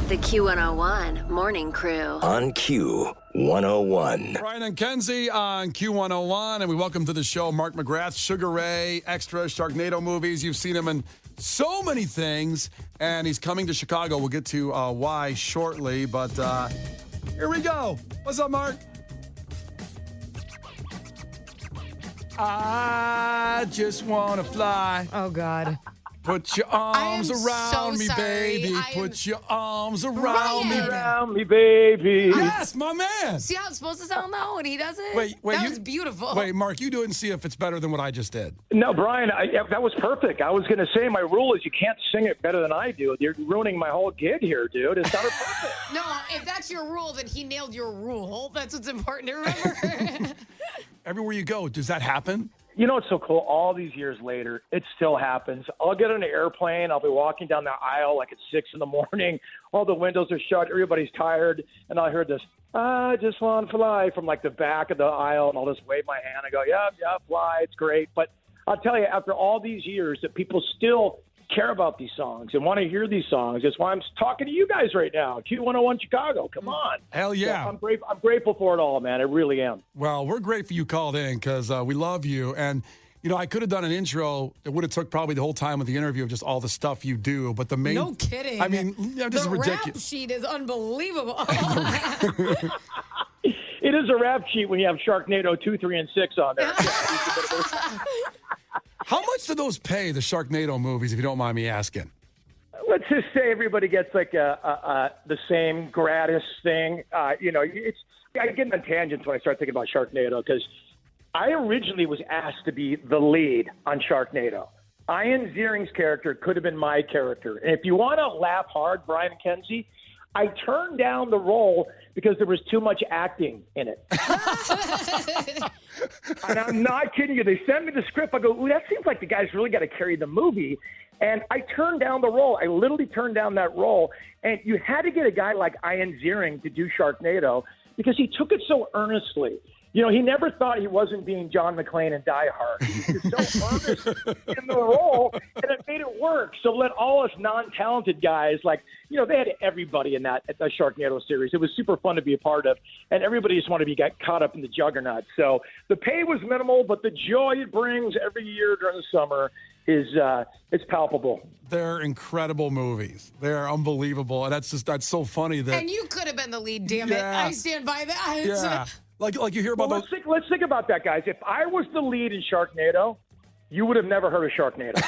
The Q101 Morning Crew. On Q101. Brian Kenzie on Q101, and we welcome to the show Mark McGrath, Sugar Ray, extra Sharknado movies. You've seen him in so many things, and he's coming to Chicago. We'll get to why shortly, but here we go. What's up, Mark? I just want to fly. Oh, God. Put your arms around me, baby. Put your arms around me. Around me, baby. Yes, my man. See how it's supposed to sound, though, when he does it? Wait, that was beautiful. Wait, Mark, you do it and see if it's better than what I just did. No, Brian, that was perfect. I was going to say my rule is you can't sing it better than I do. You're ruining my whole gig here, dude. It sounded perfect. No, if that's your rule, then he nailed your rule. That's what's important to remember. Everywhere you go, does that happen? You know what's so cool? All these years later, it still happens. I'll get on an airplane. I'll be walking down the aisle like at 6 in the morning. All the windows are shut. Everybody's tired. And I'll hear this, I just want to fly from like the back of the aisle. And I'll just wave my hand and go, yeah, fly. It's great. But I'll tell you, after all these years that people still care about these songs and want to hear these songs. That's why I'm talking to you guys right now. Q101 Chicago. Come on. Hell yeah. So I'm grateful for it all, man. I really am. Well, we're grateful you called in because we love you. And, you know, I could have done an intro. It would have took probably the whole time of the interview of just all the stuff you do. But the main... No kidding. I mean, this is ridiculous. The rap sheet is unbelievable. It is a rap sheet when you have Sharknado 2, 3, and 6 on there. How much do those pay, the Sharknado movies, if you don't mind me asking? Let's just say everybody gets like the same gratis thing. I get on tangents when I start thinking about Sharknado because I originally was asked to be the lead on Sharknado. Ian Ziering's character could have been my character. And if you want to laugh hard, Brian Kenzie, I turned down the role because there was too much acting in it. And I'm not kidding you. They sent me the script. I go, ooh, that seems like the guy's really got to carry the movie. And I turned down the role. I literally turned down that role. And you had to get a guy like Ian Ziering to do Sharknado because he took it so earnestly. You know, he never thought he wasn't being John McClane in Die Hard. He was so earnest in the role, and it made it work. So let all us non-talented guys, like, you know, they had everybody in that at the Sharknado series. It was super fun to be a part of, and everybody just wanted to get caught up in the juggernaut. So the pay was minimal, but the joy it brings every year during the summer is it's palpable. They're incredible movies. They're unbelievable, and that's so funny that. And you could have been the lead, damn it. I stand by that. Yeah. Like you hear about let's think about that, guys. If I was the lead in Sharknado, you would have never heard of Sharknado.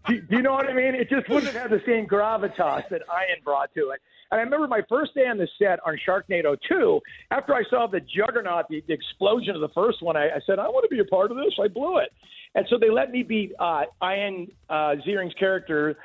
do you know what I mean? It just wouldn't have had the same gravitas that Ian brought to it. And I remember my first day on the set on Sharknado 2, after I saw the juggernaut, the explosion of the first one, I said, I want to be a part of this. I blew it. And so they let me be Ian Ziering's character,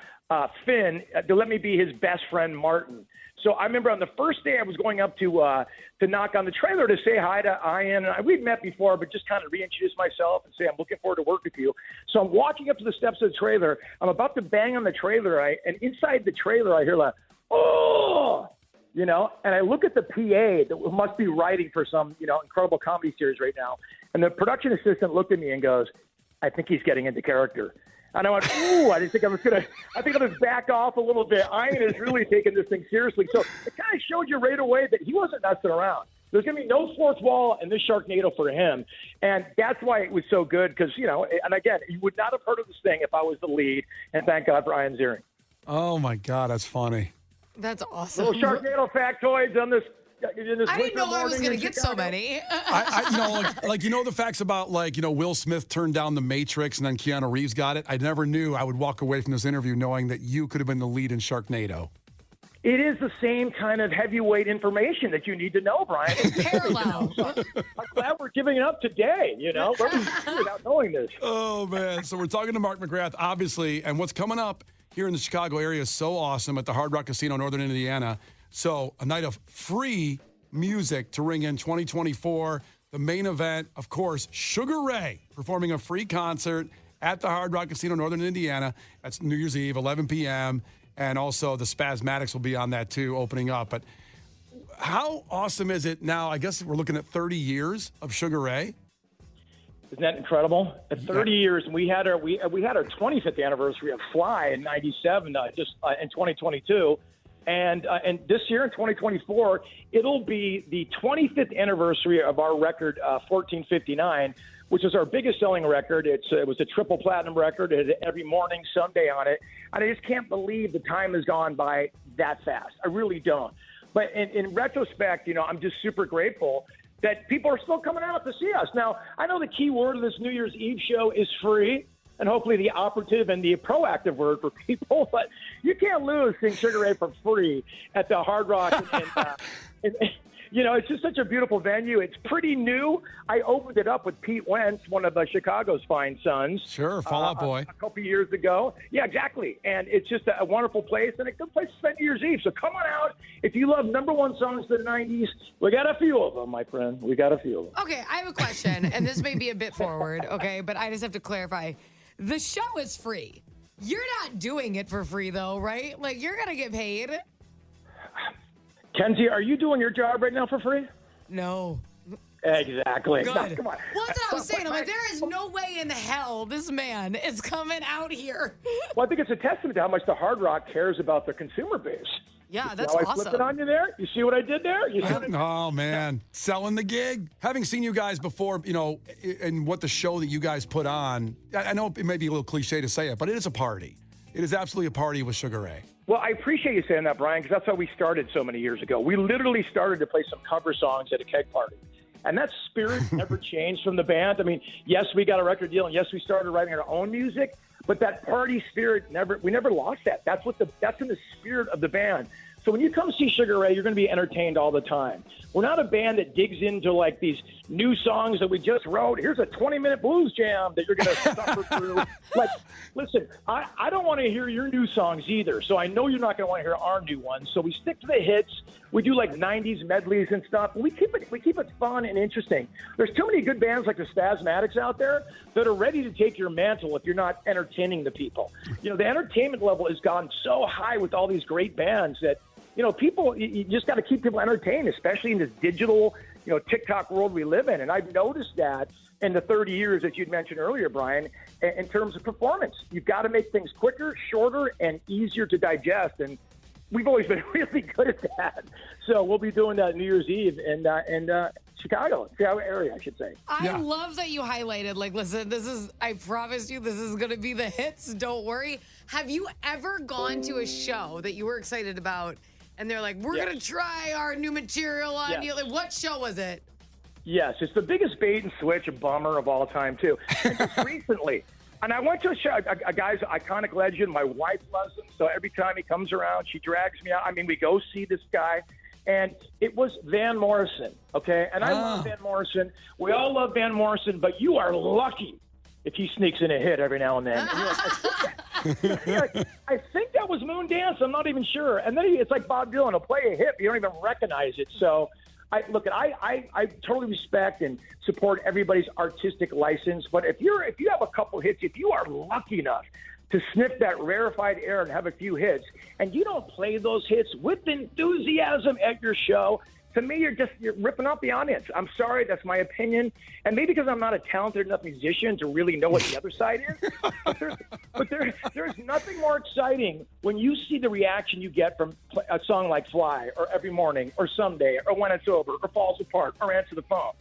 Finn. They let me be his best friend, Martin. So I remember on the first day I was going up to knock on the trailer to say hi to Ian. We'd met before, but just kind of reintroduce myself and say, I'm looking forward to work with you. So I'm walking up to the steps of the trailer. I'm about to bang on the trailer. And inside the trailer, I hear like, oh, you know, and I look at the PA that must be writing for some, you know, incredible comedy series right now. And the production assistant looked at me and goes, I think he's getting into character. And I went, ooh, I didn't think I was going to – I think I was back off a little bit. Ian is really taking this thing seriously. So it kind of showed you right away that he wasn't messing around. There's going to be no fourth wall in this Sharknado for him. And that's why it was so good because, you know, and again, you would not have heard of this thing if I was the lead. And thank God for Ian Ziering. Oh, my God, that's funny. That's awesome. Little Sharknado factoids on this. I didn't know I was going to get so many. You know the facts about, like, you know, Will Smith turned down The Matrix and then Keanu Reeves got it? I never knew I would walk away from this interview knowing that you could have been the lead in Sharknado. It is the same kind of heavyweight information that you need to know, Brian. It's parallel. I'm glad we're giving it up today, you know, without knowing this. Oh, man. So we're talking to Mark McGrath, obviously, and what's coming up here in the Chicago area is so awesome at the Hard Rock Casino, Northern Indiana. So a night of free music to ring in 2024. The main event, of course, Sugar Ray performing a free concert at the Hard Rock Casino, Northern Indiana. That's New Year's Eve, 11 p.m. And also the Spasmatics will be on that too, opening up. But how awesome is it now? I guess we're looking at 30 years of Sugar Ray. Isn't that incredible? At 30 years, and we had our 25th anniversary of Fly in '97, just in 2022, and this year in 2024, it'll be the 25th anniversary of our record 1459, which is our biggest selling record. It was a triple platinum record. It had Every Morning Sunday on it, and I just can't believe the time has gone by that fast. I really don't. But in retrospect, I'm just super grateful that people are still coming out to see us. Now, I know the key word of this New Year's Eve show is free, and hopefully the operative and the proactive word for people, but you can't lose seeing Sugar Ray for free at the Hard Rock. It's just such a beautiful venue. It's pretty new. I opened it up with Pete Wentz, one of Chicago's fine sons. Sure, Fall Out Boy. A couple years ago. Yeah, exactly. And it's just a wonderful place and a good place to spend New Year's Eve. So come on out. If you love number one songs of the 90s, we got a few of them, my friend. We got a few of them. Okay, I have a question, and this may be a bit forward, okay, but I just have to clarify. The show is free. You're not doing it for free, though, right? Like, you're going to get paid. Kenzie, are you doing your job right now for free? No. Exactly. Good. No, come on. Well, that's what I was saying. I'm like, there is no way in hell this man is coming out here. Well, I think it's a testament to how much the Hard Rock cares about their consumer base. Yeah, that's I awesome. flipped it on you there? You see what I did there? You see what Oh, man. Selling the gig. Having seen you guys before, and what the show that you guys put on, I know it may be a little cliche to say it, but it is a party. It is absolutely a party with Sugar Ray. Well, I appreciate you saying that, Brian, because that's how we started so many years ago. We literally started to play some cover songs at a keg party. And that spirit never changed from the band. I mean, yes, we got a record deal, and yes, we started writing our own music, but that party spirit, we never lost that. That's in the spirit of the band. So when you come see Sugar Ray, you're going to be entertained all the time. We're not a band that digs into like these new songs that we just wrote. Here's a 20-minute blues jam that you're going to suffer through. Like, listen, I don't want to hear your new songs either. So I know you're not going to want to hear our new ones. So we stick to the hits. We do like 90s medleys and stuff. We keep it fun and interesting. There's too many good bands like the Spasmatics out there that are ready to take your mantle if you're not entertaining the people. The entertainment level has gone so high with all these great bands that people, you just got to keep people entertained, especially in this digital, TikTok world we live in. And I've noticed that in the 30 years that you'd mentioned earlier, Brian, in terms of performance. You've got to make things quicker, shorter, and easier to digest. And we've always been really good at that. So we'll be doing that New Year's Eve in Chicago area, I should say. I love that you highlighted, like, listen, I promise you, this is going to be the hits. Don't worry. Have you ever gone to a show that you were excited about and they're like, we're going to try our new material on you? Like, what show was it? Yes, it's the biggest bait and switch and bummer of all time, too. And just recently, and I went to a show, a guy's iconic legend. My wife loves him, so every time he comes around, she drags me out. I mean, we go see this guy, and it was Van Morrison, okay? And I love Van Morrison. We all love Van Morrison, but you are lucky if he sneaks in a hit every now and then. And you're like, I think that was Moon Dance. I'm not even sure. And then it's like Bob Dylan. He'll play a hit, but you don't even recognize it. So I totally respect and support everybody's artistic license. But if you have a couple hits, if you are lucky enough to sniff that rarefied air and have a few hits, and you don't play those hits with enthusiasm at your show, to me, you're ripping off the audience. I'm sorry, that's my opinion. And maybe because I'm not a talented enough musician to really know what the other side is. But there's nothing more exciting when you see the reaction you get from a song like Fly or Every Morning or Someday or When It's Over or Falls Apart or Answer the Phone.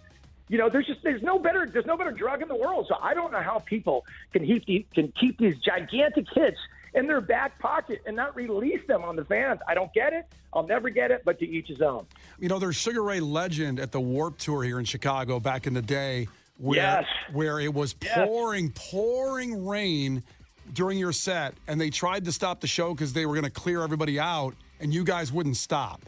There's no better drug in the world. So I don't know how people can keep these gigantic hits in their back pocket and not release them on the fans. I don't get it. I'll never get it, but to each his own. There's Sugar Ray legend at the Warped Tour here in Chicago back in the day where it was pouring rain during your set, and they tried to stop the show because they were going to clear everybody out, and you guys wouldn't stop.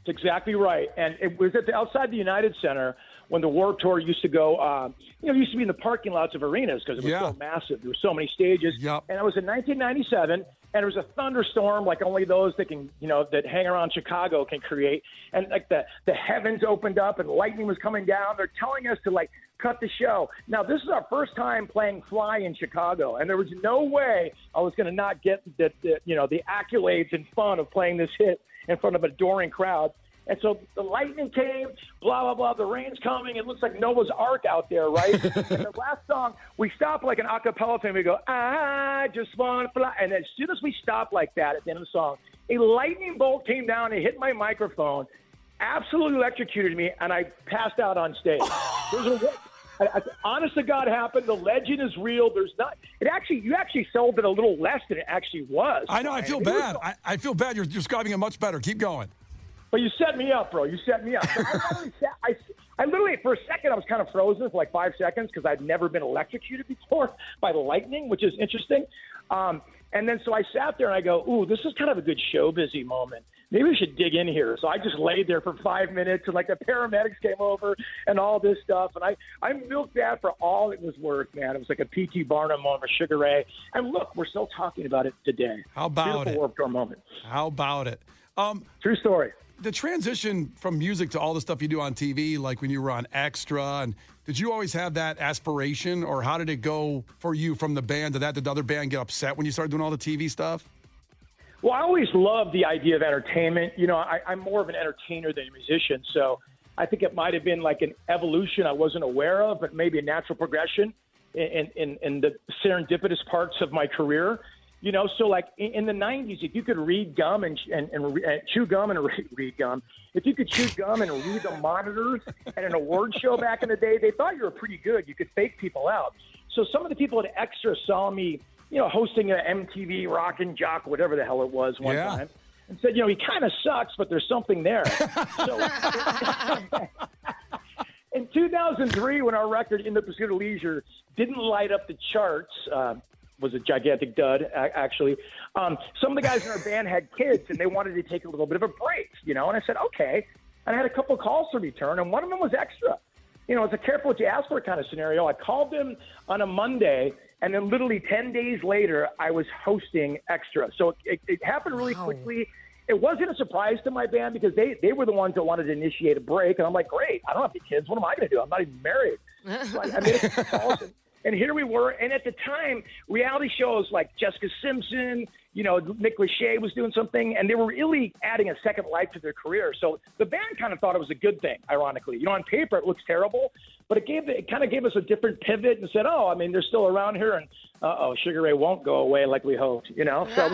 That's exactly right. And it was outside the United Center when the Warped Tour used to go, it used to be in the parking lots of arenas because it was so massive. There were so many stages. Yep. And it was in 1997, and there was a thunderstorm like only those that can, that hang around Chicago can create. And like the heavens opened up and lightning was coming down. They're telling us to cut the show. Now, this is our first time playing Fly in Chicago, and there was no way I was going to not get the accolades and fun of playing this hit in front of an adoring crowd. And so the lightning came, blah, blah, blah. The rain's coming. It looks like Noah's Ark out there, right? And the last song, we stop like an a cappella thing. We go, I just want to fly. And as soon as we stop like that at the end of the song, a lightning bolt came down and hit my microphone, absolutely electrocuted me, and I passed out on stage. Honest to God, happened. The legend is real. There's not. You actually sold it a little less than it actually was. I know. I feel bad. I feel bad. You're describing it much better. Keep going. But you set me up, bro. You set me up. So I literally, for a second, I was kind of frozen for like 5 seconds because I'd never been electrocuted before by the lightning, which is interesting. And then so I sat there and I go, ooh, this is kind of a good show busy moment. Maybe we should dig in here. So I just laid there for 5 minutes and like the paramedics came over and all this stuff. And I milked that for all it was worth, man. It was like a P.T. Barnum moment with Sugar Ray. And look, we're still talking about it today. How about Beautiful it? Warped Tour moment. How about it? True story. The transition from music to all the stuff you do on TV, like when you were on Extra, and did you always have that aspiration, or how did it go for you from the band to that? Did the other band get upset when you started doing all the TV stuff? Well, I always loved the idea of entertainment. You know, I'm more of an entertainer than a musician, so I think it might have been like an evolution I wasn't aware of, but maybe a natural progression in the serendipitous parts of my career. You know, so like in the 90s, if you could read gum and chew gum and read gum, if you could chew gum and read the monitors at an award show back in the day, they thought you were pretty good. You could fake people out. So some of the people at Extra saw me, you know, hosting a MTV Rock and Jock, whatever the hell it was one time, and said, you know, he kind of sucks, but there's something there. So in 2003, when our record In the Pursuit of Leisure didn't light up the charts, was a gigantic dud, actually. Some of the guys in our band had kids, and they wanted to take a little bit of a break, you know, and I said, okay. And I had a couple of calls to return, and one of them was Extra. You know, it's a careful what you ask for kind of scenario. I called them on a Monday, and then literally 10 days later, I was hosting Extra. So it happened really quickly. It wasn't a surprise to my band because they were the ones that wanted to initiate a break. And I'm like, great, I don't have any kids. What am I going to do? I'm not even married. So I made a couple calls. And here we were. And at the time, reality shows like Jessica Simpson, you know, Nick Lachey was doing something, and they were really adding a second life to their career. So the band kind of thought it was a good thing, ironically. You know, on paper, it looks terrible, but it kind of gave us a different pivot and said, oh, I mean, they're still around here, and Sugar Ray won't go away like we hoped, you know? So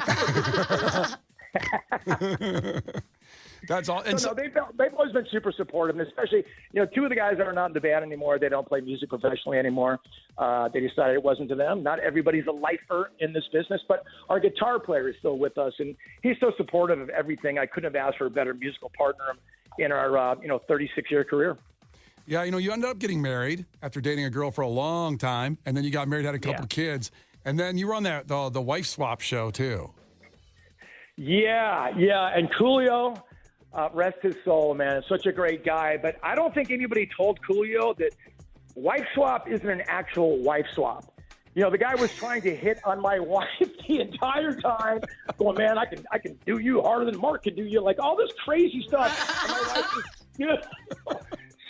That's all. And so they've always been super supportive, and especially, you know, two of the guys that are not in the band anymore, they don't play music professionally anymore. They decided it wasn't to them. Not everybody's a lifer in this business, but our guitar player is still with us, and he's so supportive of everything. I couldn't have asked for a better musical partner in our 36-year career. Yeah, you know, you ended up getting married after dating a girl for a long time, and then you got married, had a couple of kids, and then you were on the wife swap show too. Yeah, and Coolio. Rest his soul, man. Such a great guy. But I don't think anybody told Coolio that wife swap isn't an actual wife swap. You know, the guy was trying to hit on my wife the entire time, going, man, I can do you harder than Mark can do you. Like all this crazy stuff. And my wife was, you know,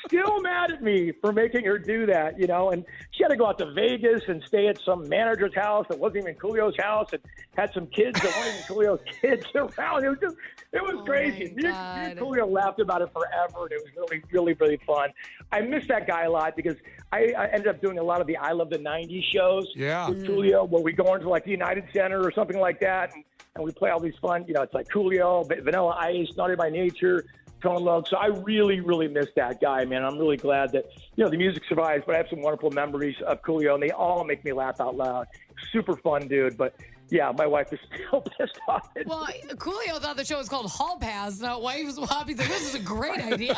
still mad at me for making her do that, you know. And she had to go out to Vegas and stay at some manager's house that wasn't even Coolio's house, and had some kids that weren't even Coolio's kids around. It was crazy. Me and Coolio laughed about it forever, and it was really, really, really fun. I miss that guy a lot because I ended up doing a lot of the I Love the 90s shows with Coolio, where we go into like the United Center or something like that, and we play all these fun, you know, it's like Coolio, Vanilla Ice, Naughty by Nature, Tone Loc. So I really, really miss that guy, man. I'm really glad that, you know, the music survives, but I have some wonderful memories of Coolio, and they all make me laugh out loud. Super fun dude, but yeah, my wife is still pissed off. Well, Coolio thought the show was called Hall Pass, not Wife Swap. He's like, this is a great idea.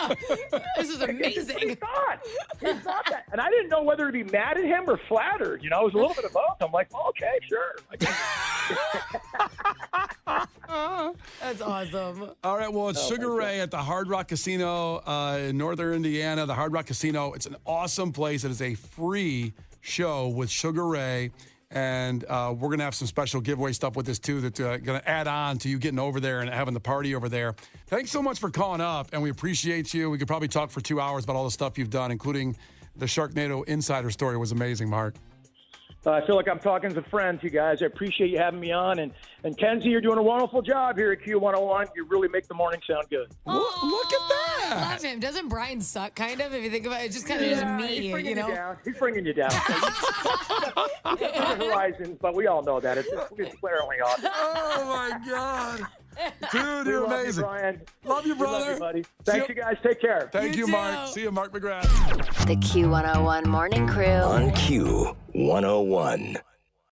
This is amazing. He thought that. And I didn't know whether to be mad at him or flattered. You know, it was a little bit of both. I'm like, well, okay, sure. That's awesome. All right, well, it's Sugar Ray at the Hard Rock Casino in northern Indiana. The Hard Rock Casino, it's an awesome place. It is a free show with Sugar Ray. And we're going to have some special giveaway stuff with this, too, that's going to add on to you getting over there and having the party over there. Thanks so much for calling up, and we appreciate you. We could probably talk for 2 hours about all the stuff you've done, including the Sharknado insider story was amazing, Mark. I feel like I'm talking to friends, you guys. I appreciate you having me on. And Kenzie, you're doing a wonderful job here at Q101. You really make the morning sound good. Look at that. I love him. Doesn't Brian suck, kind of? If you think about it, it's just kind of just me, he's bringing you know? you down. He's bringing you down. Horizons, but we all know that. It's glaringly obvious. Oh, my God. Dude, you're Love amazing. You, Brian. Love you, We brother. Love you, buddy. Thanks, you guys. Take care. Thank you, You Mark. too. See you, Mark McGrath. The Q101 Morning Crew. On Q101.